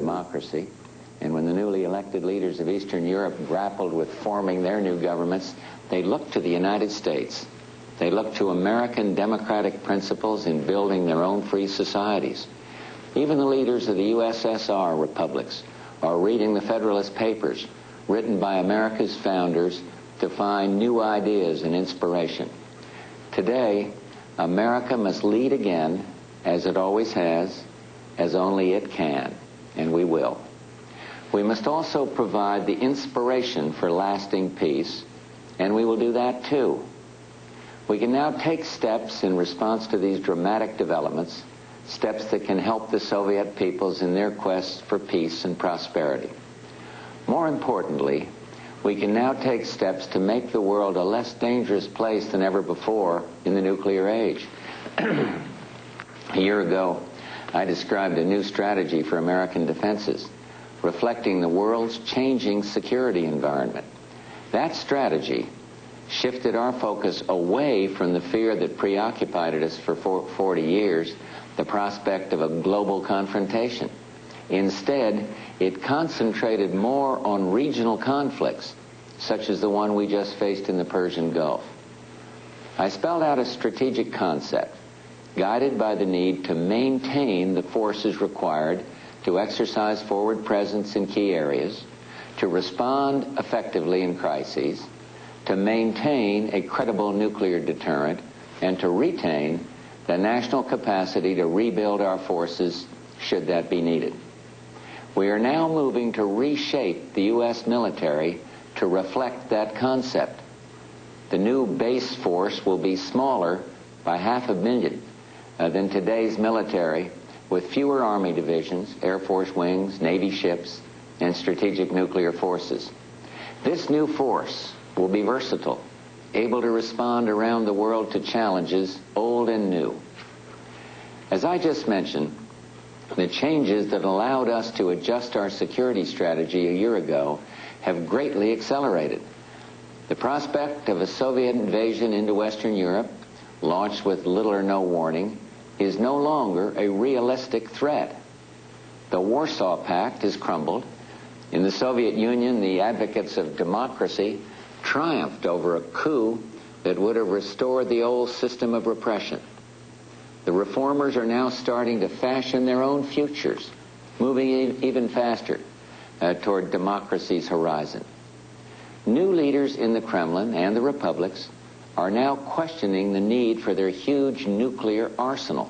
democracy, and when the newly elected leaders of Eastern Europe grappled with forming their new governments, they looked to the United States. They looked to American democratic principles in building their own free societies. Even the leaders of the USSR republics are reading the Federalist Papers, written by America's founders, to find new ideas and inspiration. Today, America must lead again, as it always has, as only it can, and we will. We must also provide the inspiration for lasting peace, and we will do that too. We can now take steps in response to these dramatic developments, steps that can help the Soviet peoples in their quest for peace and prosperity. More importantly, we can now take steps to make the world a less dangerous place than ever before in the nuclear age. A year ago, I described a new strategy for American defenses, reflecting the world's changing security environment. That strategy shifted our focus away from the fear that preoccupied us for 40 years, the prospect of a global confrontation. Instead, it concentrated more on regional conflicts, such as the one we just faced in the Persian Gulf. I spelled out a strategic concept, guided by the need to maintain the forces required to exercise forward presence in key areas, to respond effectively in crises, to maintain a credible nuclear deterrent, and to retain the national capacity to rebuild our forces should that be needed. We are now moving to reshape the U.S. military to reflect that concept. The new base force will be smaller by 500,000 than today's military, with fewer Army divisions, Air Force wings, Navy ships, and strategic nuclear forces. This new force will be versatile, able to respond around the world to challenges, old and new. As I just mentioned, the changes that allowed us to adjust our security strategy a year ago have greatly accelerated. The prospect of a Soviet invasion into Western Europe, launched with little or no warning, is no longer a realistic threat. The Warsaw Pact has crumbled. In the Soviet Union, the advocates of democracy triumphed over a coup that would have restored the old system of repression. The reformers are now starting to fashion their own futures, moving even faster toward democracy's horizon. New leaders in the Kremlin and the republics are now questioning the need for their huge nuclear arsenal.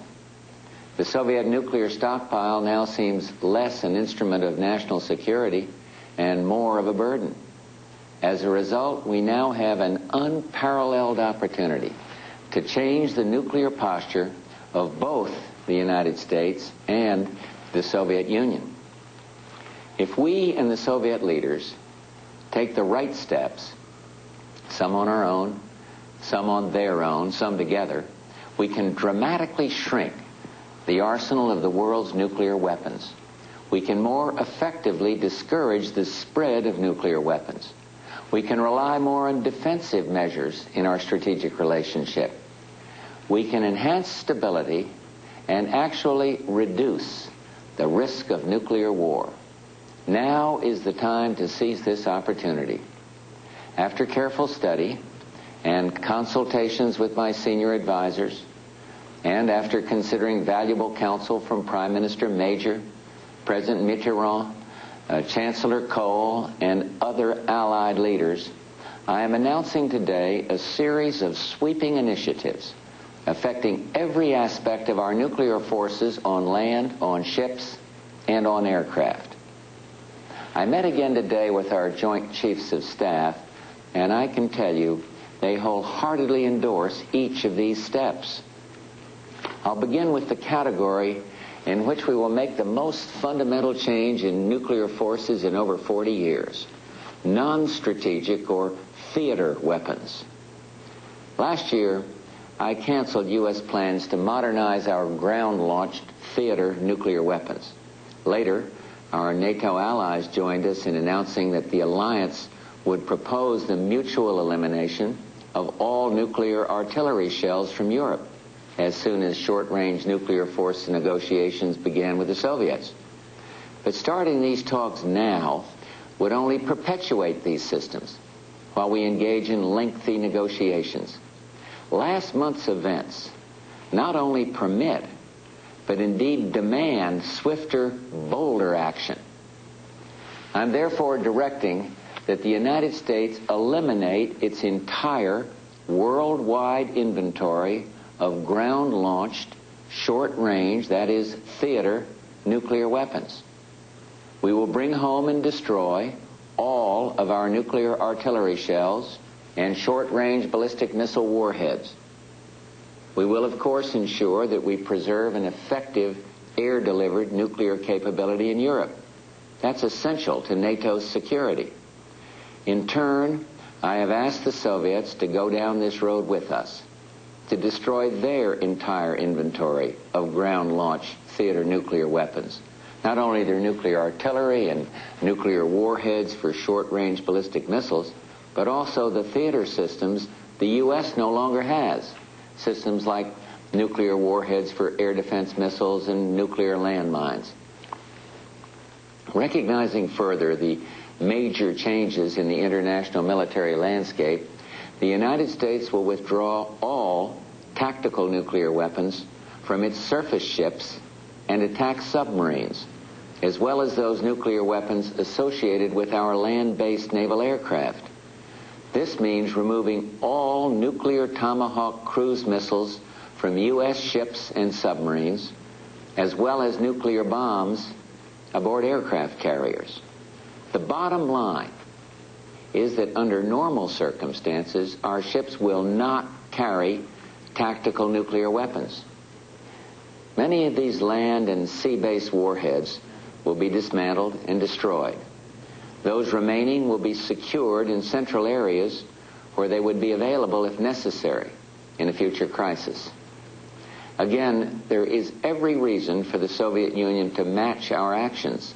The Soviet nuclear stockpile now seems less an instrument of national security and more of a burden. As a result, we now have an unparalleled opportunity to change the nuclear posture of both the United States and the Soviet Union. If we and the Soviet leaders take the right steps, some on our own, some on their own, some together, we can dramatically shrink the arsenal of the world's nuclear weapons. We can more effectively discourage the spread of nuclear weapons. We can rely more on defensive measures in our strategic relationship. We can enhance stability and actually reduce the risk of nuclear war. Now is the time to seize this opportunity. After careful study and consultations with my senior advisors, and after considering valuable counsel from Prime Minister Major, President Mitterrand, Chancellor Kohl, and other Allied leaders, I am announcing today a series of sweeping initiatives affecting every aspect of our nuclear forces on land, on ships, and on aircraft. I met again today with our Joint Chiefs of Staff, and I can tell you they wholeheartedly endorse each of these steps. I'll begin with the category in which we will make the most fundamental change in nuclear forces in over 40 years: non-strategic or theater weapons. Last year, I canceled U.S. plans to modernize our ground-launched theater nuclear weapons. Later, our NATO allies joined us in announcing that the alliance would propose the mutual elimination of all nuclear artillery shells from Europe as soon as short-range nuclear force negotiations began with the Soviets. But starting these talks now would only perpetuate these systems while we engage in lengthy negotiations. Last month's events not only permit, but indeed demand swifter, bolder action. I'm therefore directing that the United States eliminate its entire worldwide inventory of ground-launched, short-range, that is, theater, nuclear weapons. We will bring home and destroy all of our nuclear artillery shells and short-range ballistic missile warheads. We will, of course, ensure that we preserve an effective air-delivered nuclear capability in Europe. That's essential to NATO's security. In turn, I have asked the Soviets to go down this road with us, to destroy their entire inventory of ground-launched theater nuclear weapons. Not only their nuclear artillery and nuclear warheads for short-range ballistic missiles, but also the theater systems the U.S. no longer has. Systems like nuclear warheads for air defense missiles and nuclear landmines. Recognizing further the major changes in the international military landscape, the United States will withdraw all tactical nuclear weapons from its surface ships and attack submarines, as well as those nuclear weapons associated with our land-based naval aircraft. This means removing all nuclear Tomahawk cruise missiles from U.S. ships and submarines, as well as nuclear bombs aboard aircraft carriers. The bottom line is that under normal circumstances, our ships will not carry tactical nuclear weapons. Many of these land and sea-based warheads will be dismantled and destroyed. Those remaining will be secured in central areas where they would be available if necessary in a future crisis. Again, there is every reason for the Soviet Union to match our actions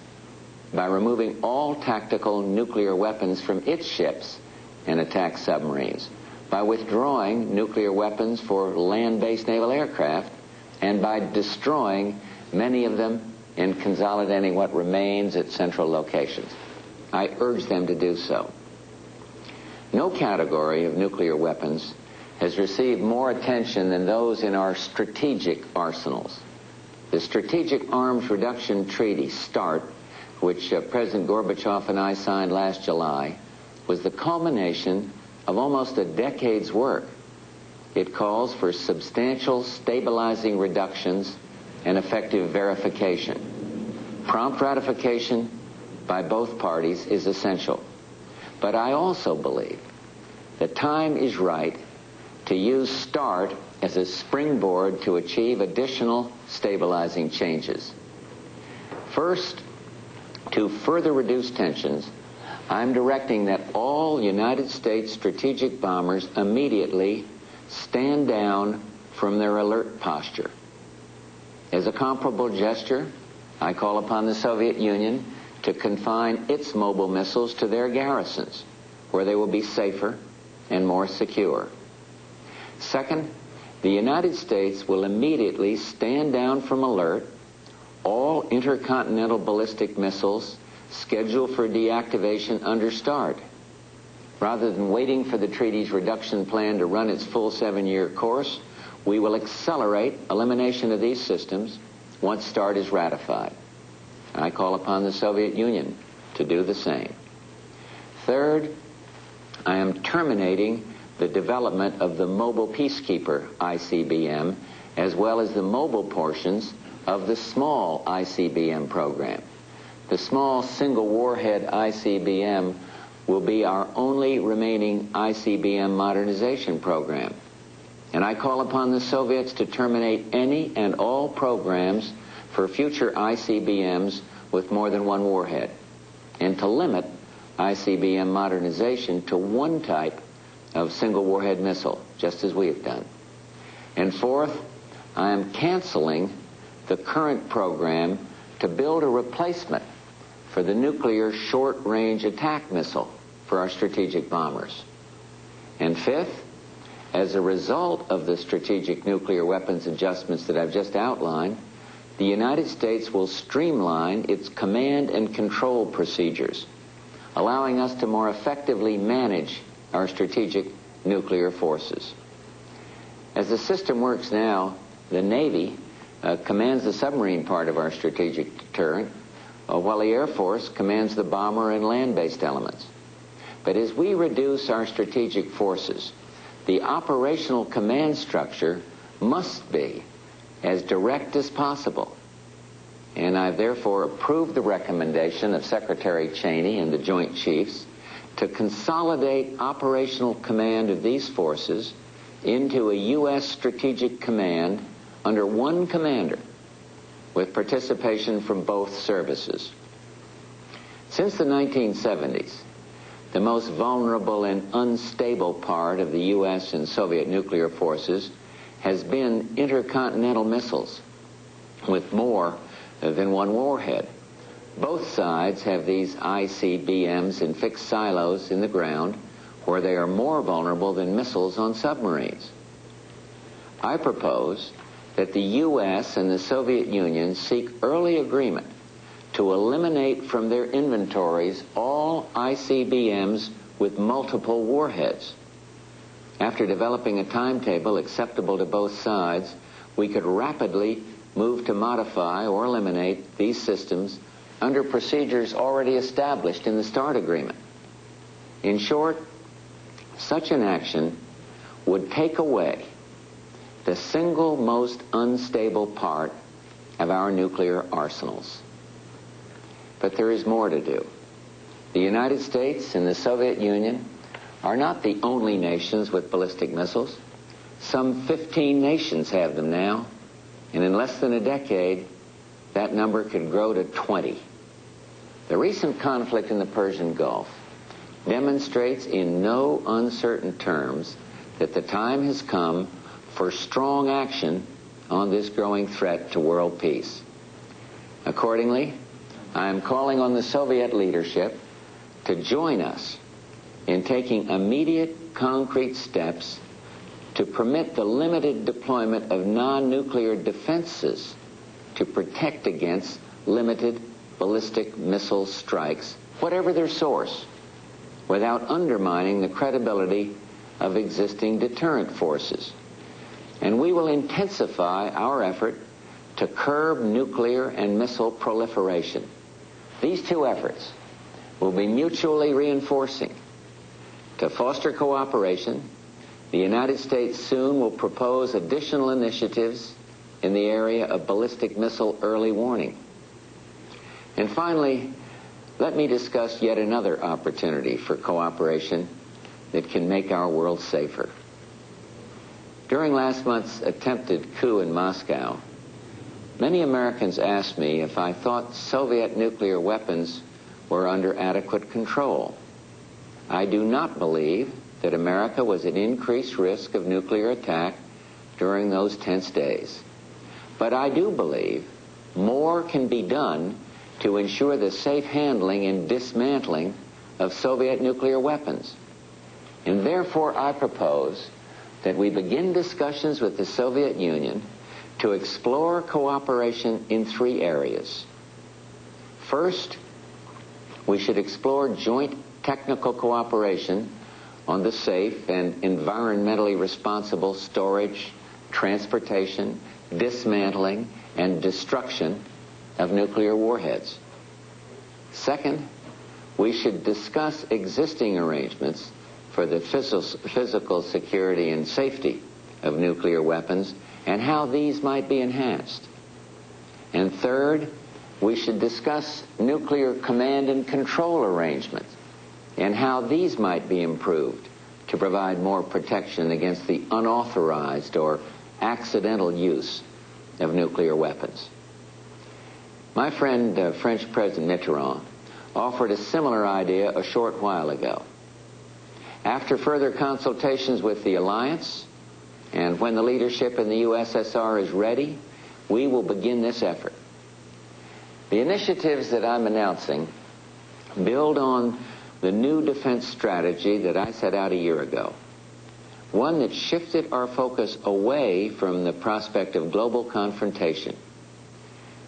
by removing all tactical nuclear weapons from its ships and attack submarines, by withdrawing nuclear weapons for land-based naval aircraft, and by destroying many of them and consolidating what remains at central locations. I urge them to do so. No category of nuclear weapons has received more attention than those in our strategic arsenals. The Strategic Arms Reduction Treaty, START, which President Gorbachev and I signed last July, was the culmination of almost a decade's work. It calls for substantial stabilizing reductions and effective verification. Prompt ratification by both parties is essential. But I also believe the time is right to use START as a springboard to achieve additional stabilizing changes. First, to further reduce tensions, I'm directing that all United States strategic bombers immediately stand down from their alert posture. As a comparable gesture, I call upon the Soviet Union to confine its mobile missiles to their garrisons, where they will be safer and more secure. Second, the United States will immediately stand down from alert all intercontinental ballistic missiles scheduled for deactivation under START. Rather than waiting for the treaty's reduction plan to run its full 7-year course, we will accelerate elimination of these systems once START is ratified. I call upon the Soviet Union to do the same. Third, I am terminating the development of the Mobile Peacekeeper ICBM, as well as the mobile portions of the small ICBM program. The small single warhead ICBM will be our only remaining ICBM modernization program. And I call upon the Soviets to terminate any and all programs for future ICBMs with more than one warhead, and to limit ICBM modernization to one type of single warhead missile, just as we have done. And fourth, I am canceling the current program to build a replacement for the nuclear short-range attack missile for our strategic bombers. And fifth, as a result of the strategic nuclear weapons adjustments that I've just outlined, the United States will streamline its command and control procedures, allowing us to more effectively manage our strategic nuclear forces. As the system works now, the Navy commands the submarine part of our strategic deterrent, while the Air Force commands the bomber and land-based elements. But as we reduce our strategic forces, the operational command structure must be as direct as possible. And I've therefore approved the recommendation of Secretary Cheney and the Joint Chiefs to consolidate operational command of these forces into a U.S. strategic command under one commander, with participation from both services. Since the 1970s, the most vulnerable and unstable part of the U.S. and Soviet nuclear forces has been intercontinental missiles with more than one warhead. Both sides have these ICBMs in fixed silos in the ground where they are more vulnerable than missiles on submarines. I propose that the U.S. and the Soviet Union seek early agreement to eliminate from their inventories all ICBMs with multiple warheads. After developing a timetable acceptable to both sides, we could rapidly move to modify or eliminate these systems under procedures already established in the START agreement. In short, such an action would take away the single most unstable part of our nuclear arsenals. But there is more to do. The United States and the Soviet Union are not the only nations with ballistic missiles. Some 15 nations have them now, and in less than a decade, that number could grow to 20. The recent conflict in the Persian Gulf demonstrates in no uncertain terms that the time has come for strong action on this growing threat to world peace. Accordingly, I am calling on the Soviet leadership to join us in taking immediate concrete steps to permit the limited deployment of non-nuclear defenses to protect against limited ballistic missile strikes, whatever their source, without undermining the credibility of existing deterrent forces. And we will intensify our effort to curb nuclear and missile proliferation. These two efforts will be mutually reinforcing. To foster cooperation, the United States soon will propose additional initiatives in the area of ballistic missile early warning. And finally, let me discuss yet another opportunity for cooperation that can make our world safer. During last month's attempted coup in Moscow, many Americans asked me if I thought Soviet nuclear weapons were under adequate control. I do not believe that America was at increased risk of nuclear attack during those tense days. But I do believe more can be done to ensure the safe handling and dismantling of Soviet nuclear weapons. And therefore I propose that we begin discussions with the Soviet Union to explore cooperation in three areas. First, we should explore joint technical cooperation on the safe and environmentally responsible storage, transportation, dismantling, and destruction of nuclear warheads. Second, we should discuss existing arrangements for the physical security and safety of nuclear weapons and how these might be enhanced. And third, we should discuss nuclear command and control arrangements and how these might be improved to provide more protection against the unauthorized or accidental use of nuclear weapons. My friend, French President Mitterrand, offered a similar idea a short while ago. After further consultations with the alliance, and when the leadership in the USSR is ready, we will begin this effort. The initiatives that I'm announcing build on the new defense strategy that I set out a year ago, one that shifted our focus away from the prospect of global confrontation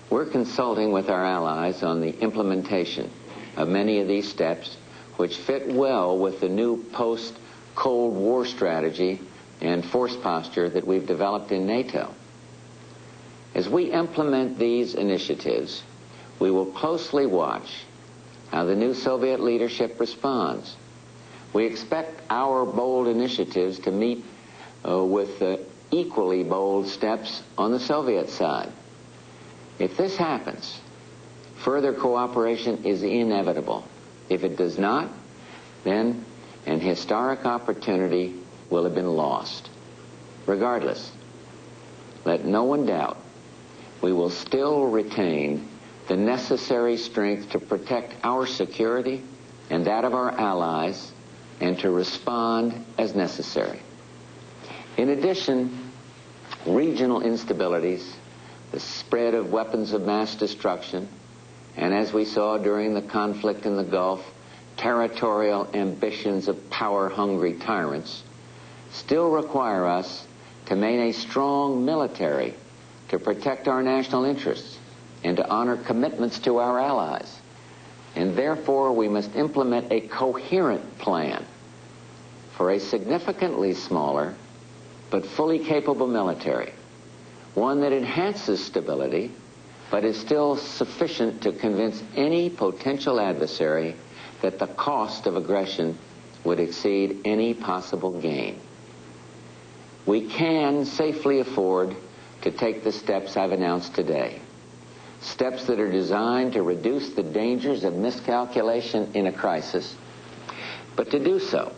We're consulting with our allies on the implementation of many of these steps, which fit well with the new post-Cold War strategy and force posture that we've developed in NATO. As we implement these initiatives, we will closely watch how the new Soviet leadership responds. We expect our bold initiatives to meet with equally bold steps on the Soviet side. If this happens, further cooperation is inevitable. If it does not, then an historic opportunity will have been lost. Regardless, let no one doubt we will still retain the necessary strength to protect our security and that of our allies, and to respond as necessary. In addition, regional instabilities, the spread of weapons of mass destruction, and as we saw during the conflict in the Gulf, territorial ambitions of power-hungry tyrants, still require us to maintain a strong military to protect our national interests and to honor commitments to our allies. And therefore, we must implement a coherent plan for a significantly smaller but fully capable military, one that enhances stability but is still sufficient to convince any potential adversary that the cost of aggression would exceed any possible gain. We can safely afford to take the steps I've announced today, steps that are designed to reduce the dangers of miscalculation in a crisis. But to do so,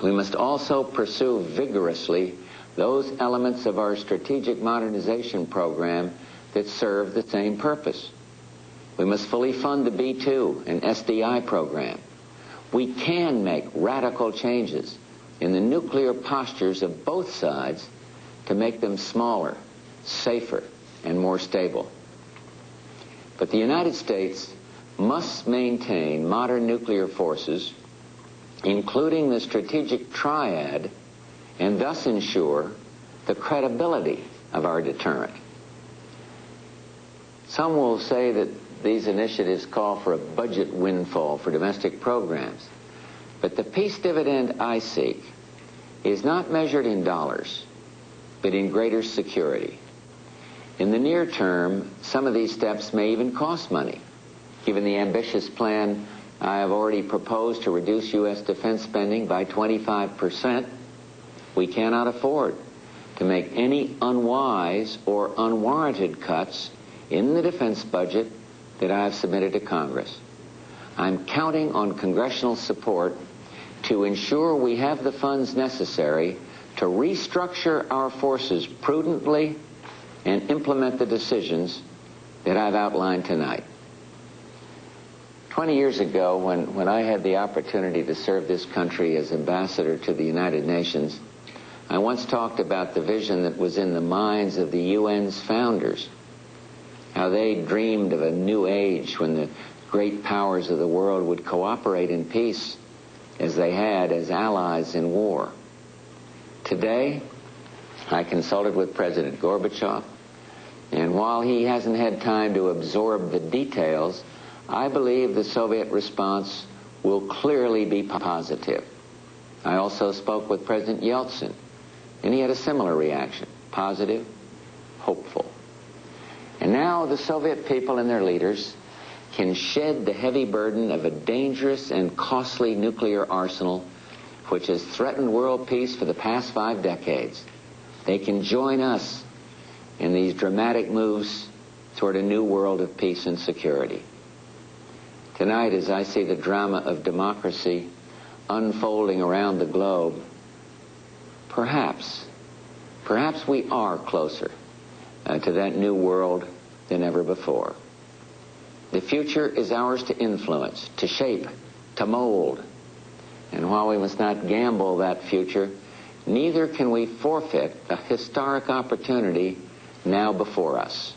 we must also pursue vigorously those elements of our strategic modernization program that serve the same purpose. We must fully fund the B-2 and SDI program. We can make radical changes in the nuclear postures of both sides to make them smaller, safer, and more stable. But the United States must maintain modern nuclear forces, including the strategic triad, and thus ensure the credibility of our deterrent. Some will say that these initiatives call for a budget windfall for domestic programs, but the peace dividend I seek is not measured in dollars, but in greater security. In the near term, some of these steps may even cost money. Given the ambitious plan I have already proposed to reduce U.S. defense spending by 25%, we cannot afford to make any unwise or unwarranted cuts in the defense budget that I have submitted to Congress. I'm counting on congressional support to ensure we have the funds necessary to restructure our forces prudently and implement the decisions that I've outlined tonight. 20 years ago, when I had the opportunity to serve this country as ambassador to the United Nations, I once talked about the vision that was in the minds of the UN's founders, how they dreamed of a new age when the great powers of the world would cooperate in peace as they had as allies in war. Today, I consulted with President Gorbachev, and while he hasn't had time to absorb the details, I believe the Soviet response will clearly be positive. I also spoke with President Yeltsin, and he had a similar reaction, positive, hopeful. And now the Soviet people and their leaders can shed the heavy burden of a dangerous and costly nuclear arsenal which has threatened world peace for the past 5 decades. They can join us in these dramatic moves toward a new world of peace and security. Tonight, as I see the drama of democracy unfolding around the globe, perhaps we are closer to that new world than ever before. The future is ours to influence, to shape, to mold. And while we must not gamble that future, neither can we forfeit the historic opportunity now before us.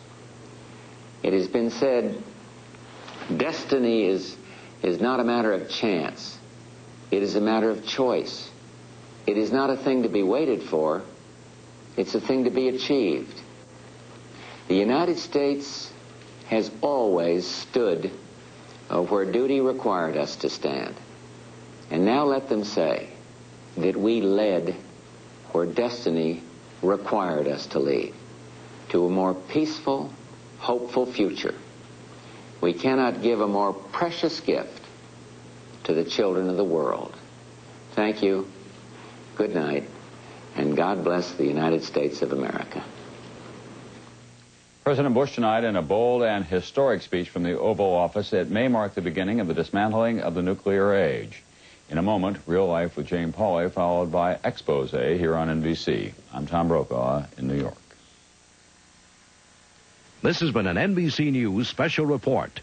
It has been said, destiny is not a matter of chance. It is a matter of choice. It is not a thing to be waited for. It's a thing to be achieved. The United States has always stood where duty required us to stand. And now let them say that we led where destiny required us to lead, to a more peaceful, hopeful future. We cannot give a more precious gift to the children of the world. Thank you, good night, and God bless the United States of America. President Bush tonight in a bold and historic speech from the Oval Office. It may mark the beginning of the dismantling of the nuclear age. In a moment, Real Life with Jane Pauley, followed by Expose here on NBC. I'm Tom Brokaw in New York. This has been an NBC News Special Report.